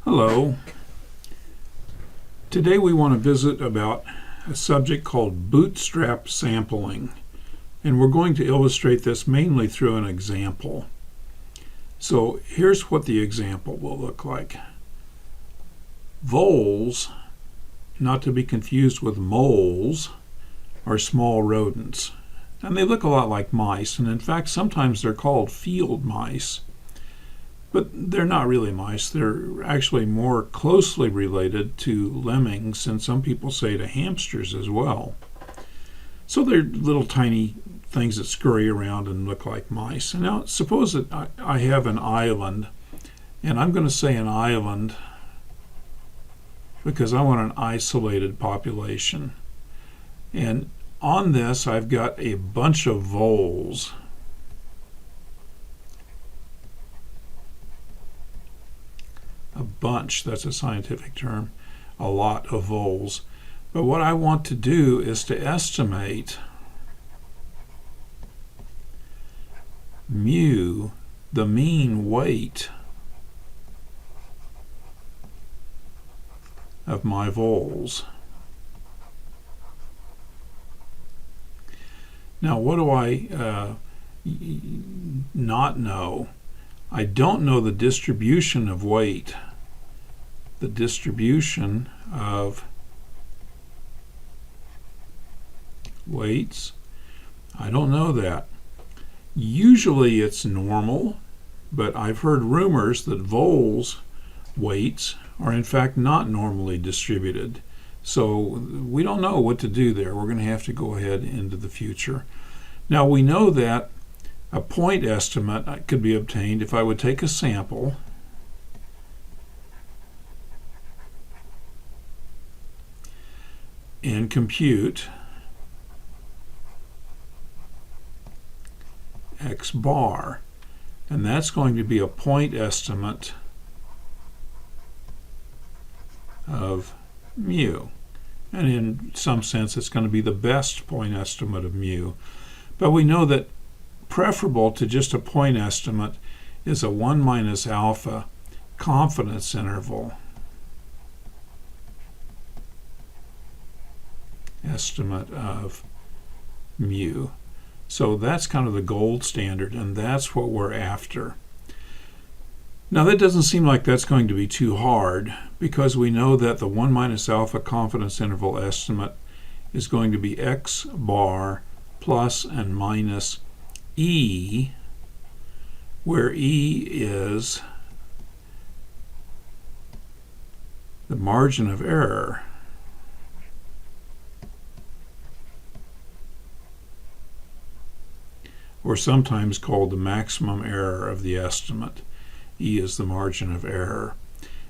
Hello. Today we want to visit about a subject called bootstrap sampling, and we're going to illustrate this mainly through an example. So here's what the example will look like. Voles, not to be confused with moles, are small rodents, and they look a lot like mice, and in fact sometimes they're called field mice. But they're not really mice. They're actually more closely related to lemmings, and some people say to hamsters as well. So they're little tiny things that scurry around and look like mice. And now suppose that I have an island, and I'm going to say an island because I want an isolated population. And on this I've got a bunch of voles. A bunch, that's a scientific term, a lot of voles. But what I want to do is to estimate mu, the mean weight of my voles. Now what do I not know? I don't know the distribution of weight, the distribution of weights. I don't know that. Usually it's normal, but I've heard rumors that voles' weights are in fact not normally distributed. So we don't know what to do there. We're going to have to go ahead into the future. Now we know that a point estimate could be obtained if I would take a sample and compute x bar, and that's going to be a point estimate of mu, and in some sense it's going to be the best point estimate of mu. But we know that preferable to just a point estimate is a 1 minus alpha confidence interval estimate of mu. So that's kind of the gold standard, and that's what we're after. Now that doesn't seem like that's going to be too hard, because we know that the 1 minus alpha confidence interval estimate is going to be x bar plus and minus E, where E is the margin of error. Or sometimes called the maximum error of the estimate. E is the margin of error.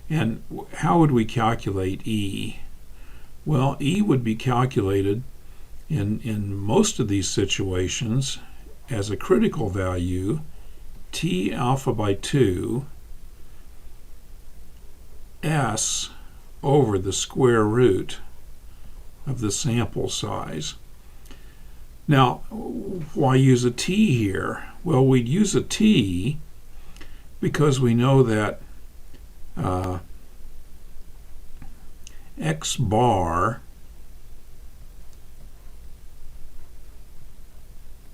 And how would we calculate E? Well, E would be calculated in most of these situations as a critical value, T alpha by 2, S over the square root of the sample size. Now, why use a T here? Well, we'd use a T because we know that x bar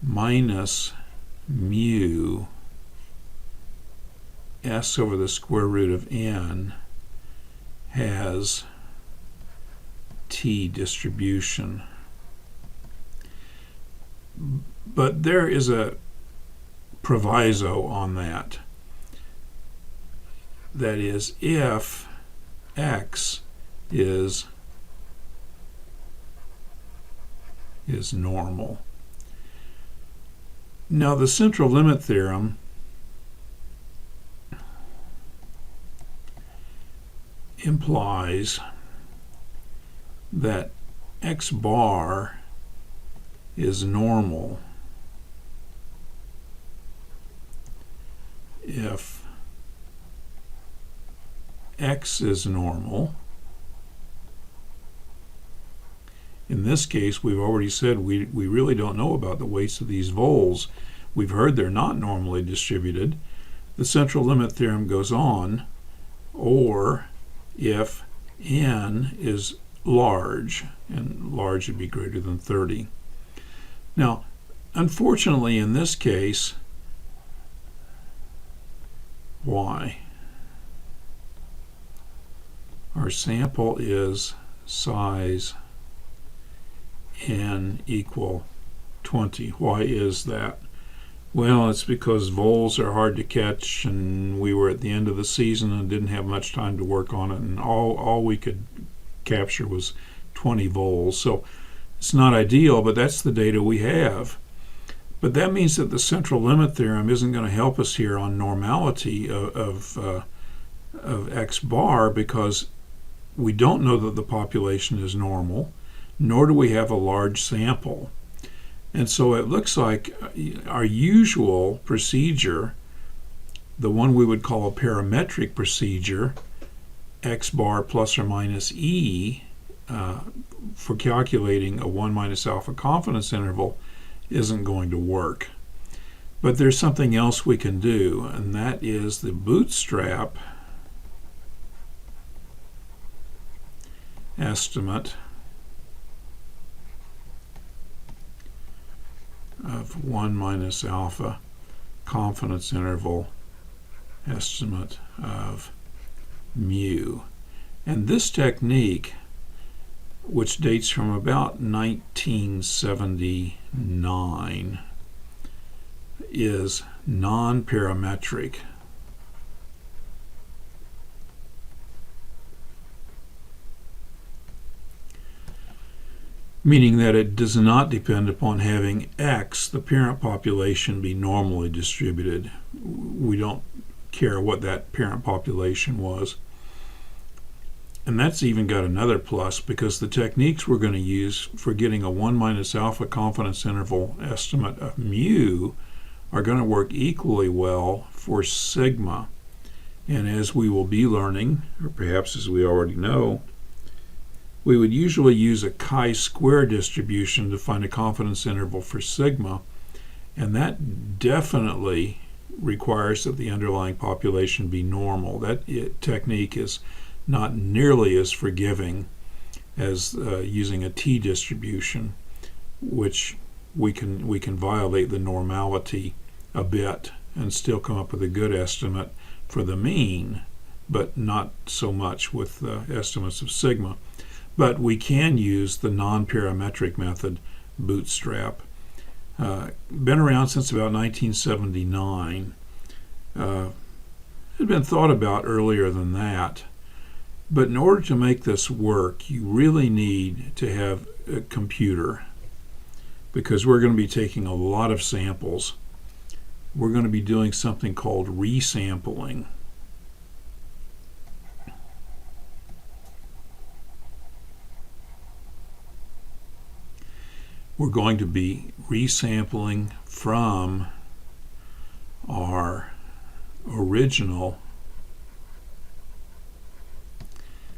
minus mu s over the square root of n has T distribution. But there is a proviso on that. That is, if x is normal. Now the central limit theorem implies that x bar is normal if x is normal. In this case, we've already said we really don't know about the weights of these voles. We've heard they're not normally distributed. The central limit theorem goes on or if n is large, and large would be greater than 30. Now, unfortunately, in this case, y, our sample is size n equal 20. Why is that? Well, it's because voles are hard to catch, and we were at the end of the season and didn't have much time to work on it, and all we could capture was 20 voles. So it's not ideal, but that's the data we have. But that means that the central limit theorem isn't going to help us here on normality of x bar, because we don't know that the population is normal, nor do we have a large sample. And so it looks like our usual procedure, the one we would call a parametric procedure, x bar plus or minus e, for calculating a 1 minus alpha confidence interval, isn't going to work. But there's something else we can do, and that is the Bootstrap estimate of 1 minus alpha confidence interval estimate of mu. And this technique, which dates from about 1979, is non-parametric. Meaning that it does not depend upon having X, the parent population, be normally distributed. We don't care what that parent population was. And that's even got another plus, because the techniques we're going to use for getting a 1 minus alpha confidence interval estimate of mu are going to work equally well for sigma. And as we will be learning, or perhaps as we already know, we would usually use a chi-square distribution to find a confidence interval for sigma, and that definitely requires that the underlying population be normal. That technique is not nearly as forgiving as using a t-distribution, which we can violate the normality a bit and still come up with a good estimate for the mean, but not so much with estimates of sigma. But we can use the non-parametric method, Bootstrap. Been around since about 1979. It had been thought about earlier than that. But in order to make this work, you really need to have a computer, because we're going to be taking a lot of samples. We're going to be doing something called resampling. We're going to be resampling from our original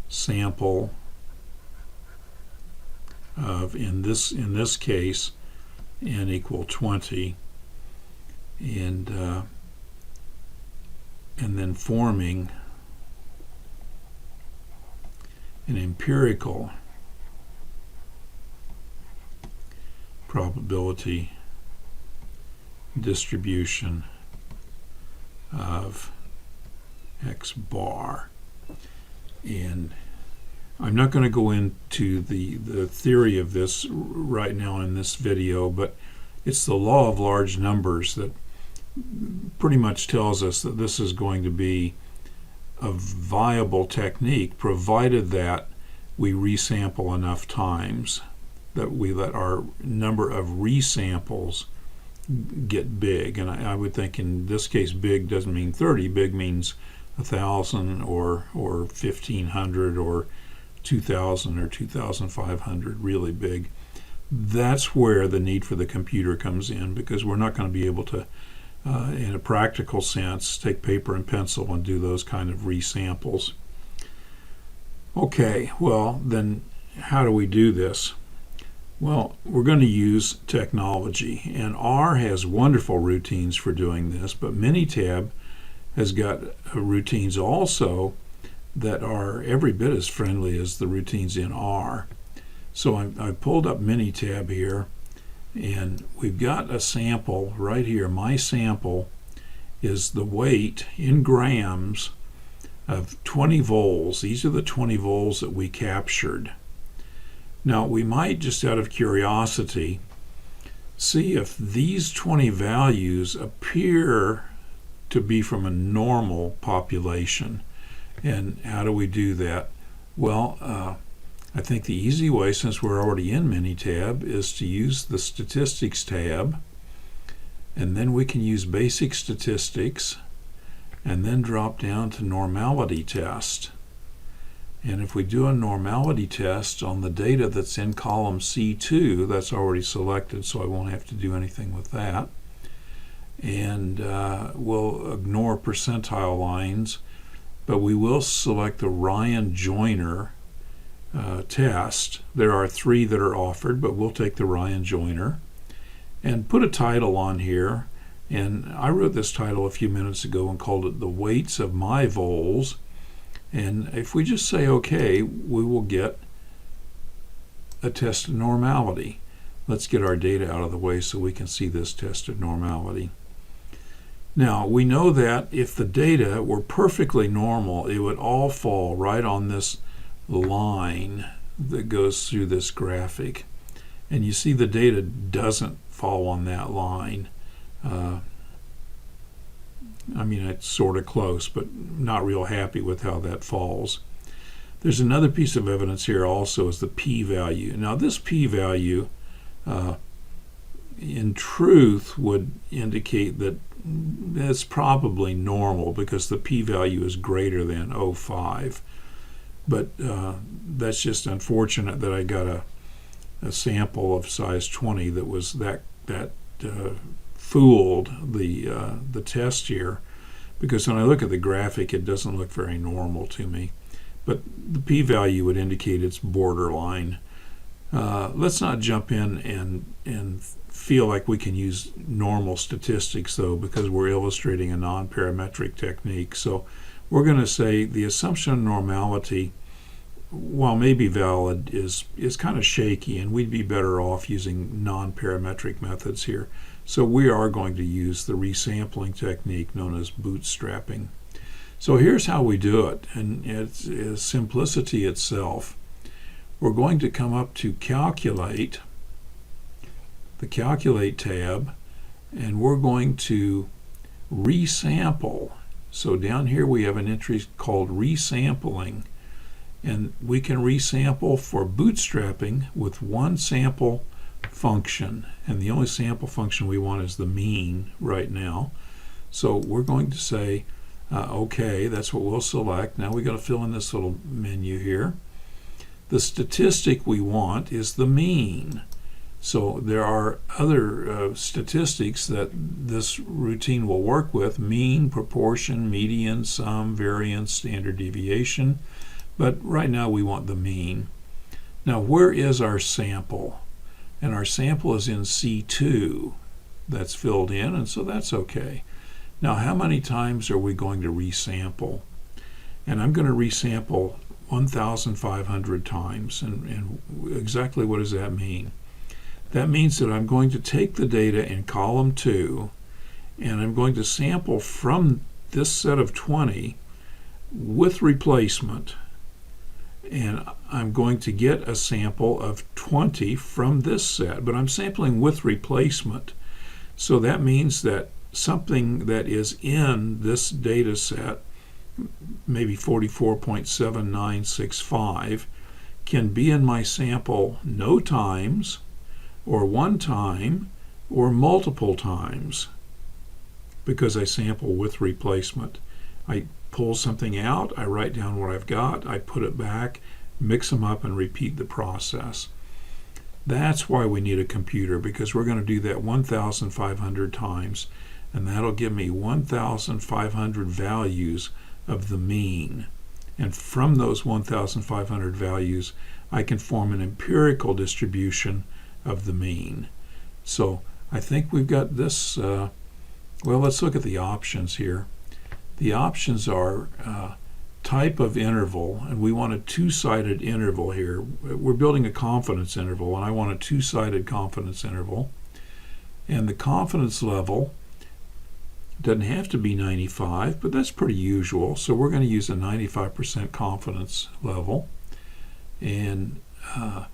sample of, in this case, n equal 20, and then forming an empirical probability distribution of x bar. And I'm not going to go into the theory of this right now in this video, but it's the law of large numbers that pretty much tells us that this is going to be a viable technique, provided that we resample enough times, that we let our number of resamples get big. And I would think in this case big doesn't mean 30. Big means 1,000 or 1,500 or 2,000 or 2,500, really big. That's where the need for the computer comes in, because we're not going to be able to, in a practical sense, take paper and pencil and do those kind of resamples. Okay, well then how do we do this? Well, we're going to use technology, and R has wonderful routines for doing this, but Minitab has got routines also that are every bit as friendly as the routines in R. So I've pulled up Minitab here, and we've got a sample right here. My sample is the weight in grams of 20 voles. These are the 20 voles that we captured. Now we might, just out of curiosity, see if these 20 values appear to be from a normal population. And how do we do that? Well, I think the easy way, since we're already in Minitab, is to use the Statistics tab, and then we can use Basic Statistics, and then drop down to Normality Test. And if we do a normality test on the data that's in column C2, that's already selected, so I won't have to do anything with that. And we'll ignore percentile lines, but we will select the Ryan Joyner test. There are 3 that are offered, but we'll take the Ryan Joyner and put a title on here. And I wrote this title a few minutes ago and called it The Weights of My Voles. And if we just say OK, we will get a test of normality. Let's get our data out of the way so we can see this test of normality. Now, we know that if the data were perfectly normal, it would all fall right on this line that goes through this graphic. And you see the data doesn't fall on that line. I mean, it's sort of close, but not real happy with how that falls. There's another piece of evidence here also, is the p-value. Now, this p-value, in truth, would indicate that it's probably normal because the p-value is greater than 0.05. But that's just unfortunate that I got a sample of size 20 that was that fooled the test here, because when I look at the graphic, it doesn't look very normal to me. But the p-value would indicate it's borderline. Let's not jump in and feel like we can use normal statistics, though, because we're illustrating a non-parametric technique. So we're going to say the assumption of normality, while maybe valid, is kind of shaky, and we'd be better off using non-parametric methods here. So we are going to use the resampling technique known as bootstrapping. So here's how we do it, and it's simplicity itself. We're going to come up to Calculate, the Calculate tab, and we're going to resample. So down here we have an entry called resampling, and we can resample for bootstrapping with one sample function, and the only sample function we want is the mean right now. So we're going to say OK, that's what we'll select. Now we got to fill in this little menu here. The statistic we want is the mean. So there are other statistics that this routine will work with: mean, proportion, median, sum, variance, standard deviation. But right now we want the mean. Now, where is our sample? And our sample is in C2. That's filled in, and so that's okay. Now, how many times are we going to resample? And I'm going to resample 1,500 times. And exactly what does that mean? That means that I'm going to take the data in column 2, and I'm going to sample from this set of 20 with replacement. And I'm going to get a sample of 20 from this set, but I'm sampling with replacement. So that means that something that is in this data set, maybe 44.7965, can be in my sample no times, or one time, or multiple times, because I sample with replacement. I pull something out, I write down what I've got, I put it back, mix them up, and repeat the process. That's why we need a computer, because we're going to do that 1,500 times, and that'll give me 1,500 values of the mean. And from those 1,500 values, I can form an empirical distribution of the mean. So I think we've got this. Well, let's look at the options here. The options are type of interval, and we want a two-sided interval here. We're building a confidence interval, and I want a two-sided confidence interval. And the confidence level doesn't have to be 95, but that's pretty usual. So we're going to use a 95% confidence level. And I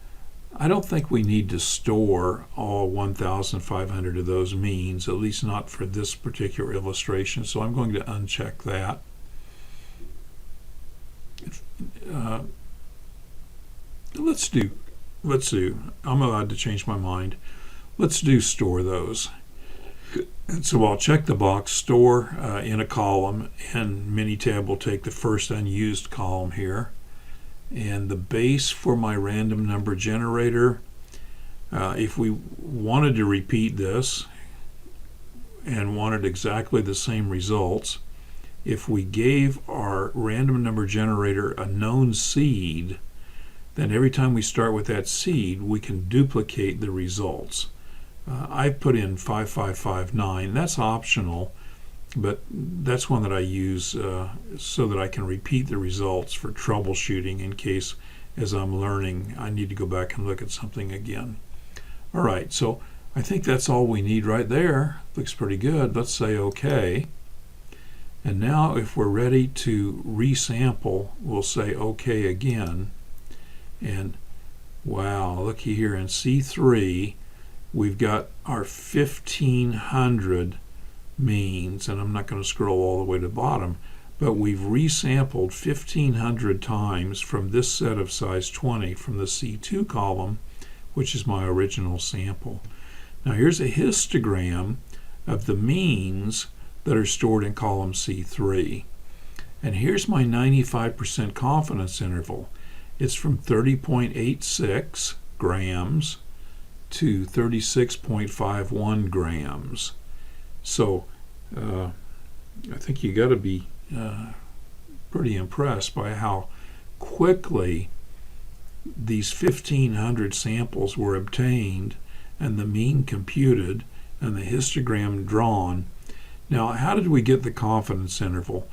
don't think we need to store all 1,500 of those means, at least not for this particular illustration. So I'm going to uncheck that. Let's do, I'm allowed to change my mind. Let's do store those. And so I'll check the box, store in a column, and Minitab will take the first unused column here. And the base for my random number generator, if we wanted to repeat this and wanted exactly the same results, if we gave our random number generator a known seed, then every time we start with that seed, we can duplicate the results. I've put in 5559. That's optional, but that's one that I use so that I can repeat the results for troubleshooting in case, as I'm learning, I need to go back and look at something again. All right, so I think that's all we need right there. Looks pretty good. Let's say OK. And now if we're ready to resample, we'll say OK again. And wow, looky here in C3, we've got our 1,500 means, and I'm not going to scroll all the way to the bottom, but we've resampled 1,500 times from this set of size 20 from the C2 column, which is my original sample. Now here's a histogram of the means that are stored in column C3. And here's my 95% confidence interval. It's from 30.86 grams to 36.51 grams. So I think you got to be pretty impressed by how quickly these 1,500 samples were obtained and the mean computed and the histogram drawn. Now, how did we get the confidence interval?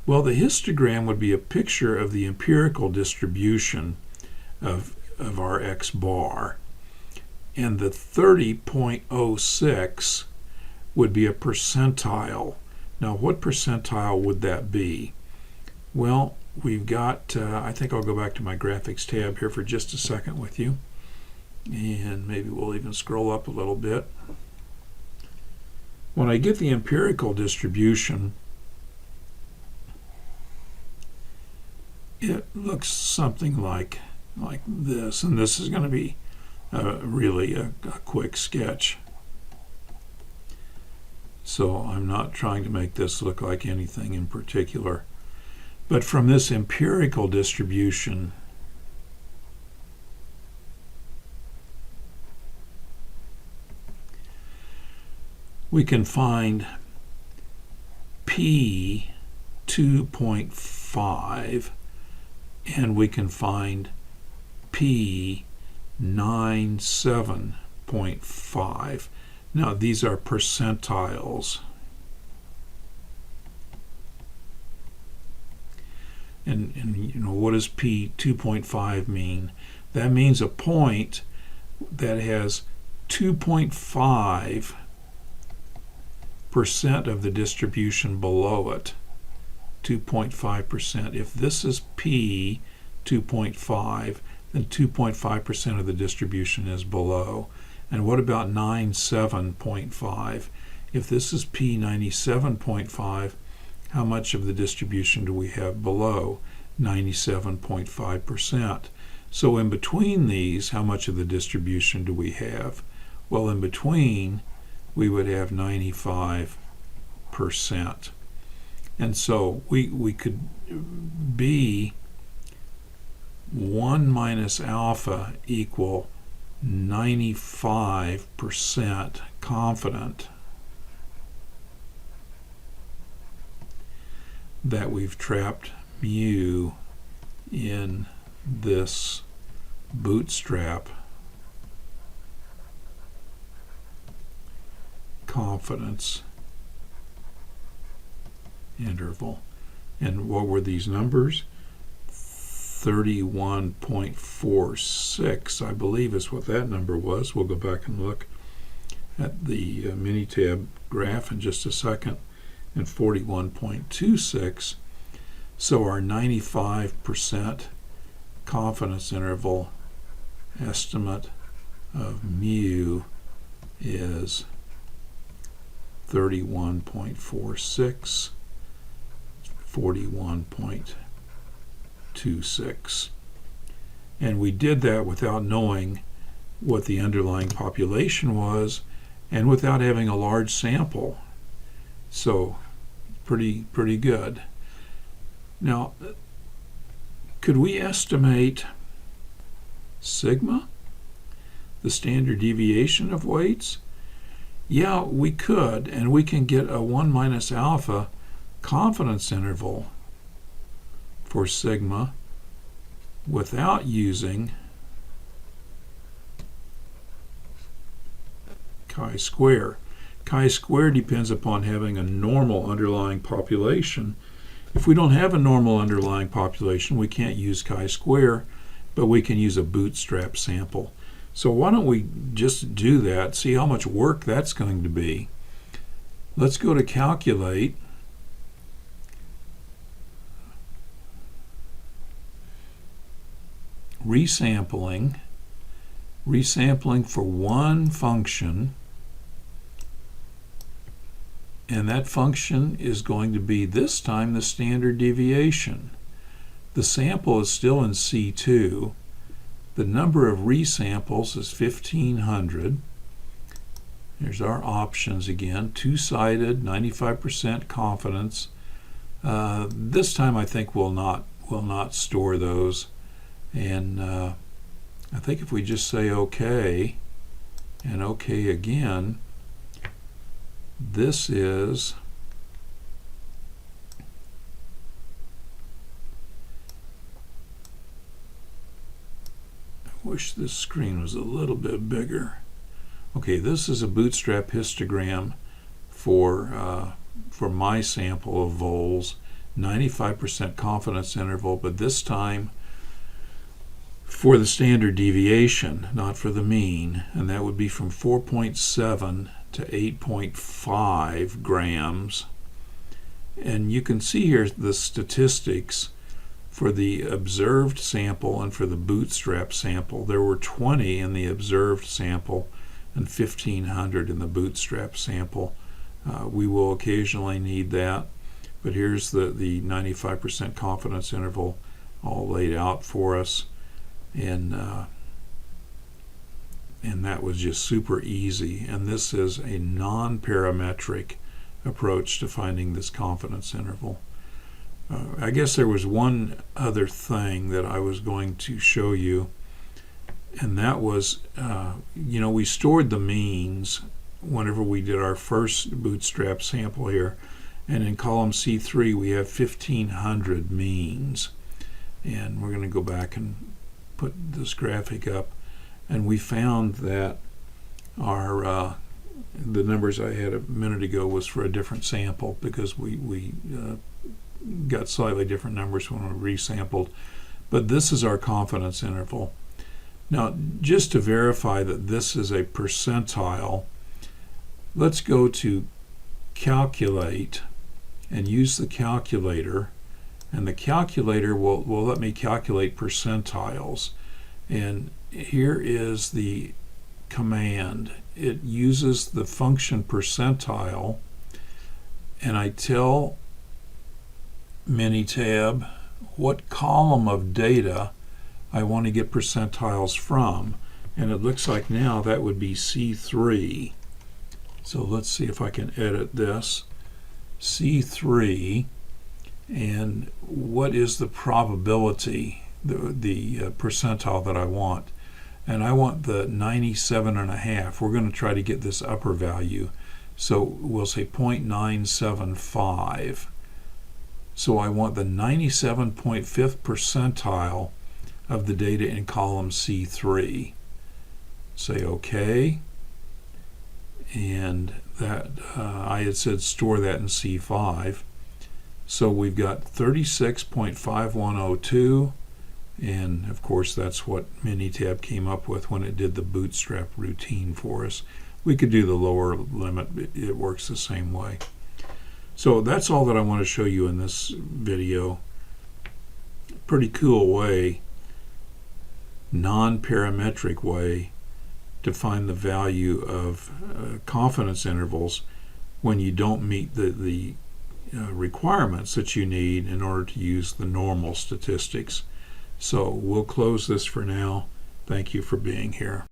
Well, the histogram would be a picture of the empirical distribution of our X bar. And the 30.06 would be a percentile. Now, what percentile would that be? Well, we've got, I think I'll go back to my graphics tab here for just a second with you. And maybe we'll even scroll up a little bit. When I get the empirical distribution, it looks something like this. And this is going to be really a quick sketch. So I'm not trying to make this look like anything in particular. But from this empirical distribution, we can find P 2.5 and we can find P 97.5. Now these are percentiles. And you know, what does P 2.5 mean? That means a point that has 2.5% of the distribution below it. 2.5%. If this is P 2.5, then 2.5% of the distribution is below. And what about 97.5? If this is P 97.5, how much of the distribution do we have below? 97.5%. So in between these, how much of the distribution do we have? Well, in between, we would have 95%. And so we could be 1 minus alpha equal 95% confident that we've trapped mu in this Bootstrap confidence interval. And what were these numbers? 31.46, I believe is what that number was. We'll go back and look at the Minitab graph in just a second, and 41.26. So our 95% confidence interval estimate of mu is 31.46, 41.26. And we did that without knowing what the underlying population was and without having a large sample. So pretty good. Now, could we estimate sigma, the standard deviation of weights? Yeah, we could, and we can get a 1 minus alpha confidence interval for sigma without using chi-square. Chi-square depends upon having a normal underlying population. If we don't have a normal underlying population, we can't use chi-square, but we can use a bootstrap sample. So why don't we just do that, see how much work that's going to be. Let's go to calculate. Resampling for one function, and that function is going to be this time the standard deviation. The sample is still in C2. The number of resamples is 1500. Here's our options again. Two-sided, 95% confidence. This time I think we'll not store those. And I think if we just say OK and OK again, this is I wish this screen was a little bit bigger. Okay, this is a Bootstrap histogram for my sample of voles, 95% confidence interval, but this time for the standard deviation, not for the mean, and that would be from 4.7 to 8.5 grams. And you can see here the statistics for the observed sample and for the Bootstrap sample. There were 20 in the observed sample and 1,500 in the Bootstrap sample. We will occasionally need that, but here's the 95% confidence interval all laid out for us. And that was just super easy. And this is a non-parametric approach to finding this confidence interval. I guess there was one other thing that I was going to show you, and that was, we stored the means whenever we did our first Bootstrap sample here, and in column C3 we have 1,500 means. And we're going to go back and put this graphic up, and we found that our the numbers I had a minute ago was for a different sample because we got slightly different numbers when we resampled. But this is our confidence interval. Now, just to verify that this is a percentile, let's go to calculate and use the calculator. And the calculator will let me calculate percentiles. And here is the command. It uses the function percentile, and I tell Minitab what column of data I want to get percentiles from. And it looks like now that would be C3. So let's see if I can edit this. C3. And what is the probability, the percentile that I want? And I want the 97.5. We're going to try to get this upper value. So we'll say 0.975. So I want the 97.5th percentile of the data in column C3. Say OK. And that I had said store that in C5. So we've got 36.5102 And of course, that's what Minitab came up with when it did the Bootstrap routine for us. We could do the lower limit. It works the same way. So that's all that I want to show you in this video. Pretty cool way, non-parametric way, to find the value of confidence intervals when you don't meet the requirements that you need in order to use the normal statistics. So we'll close this for now. Thank you for being here.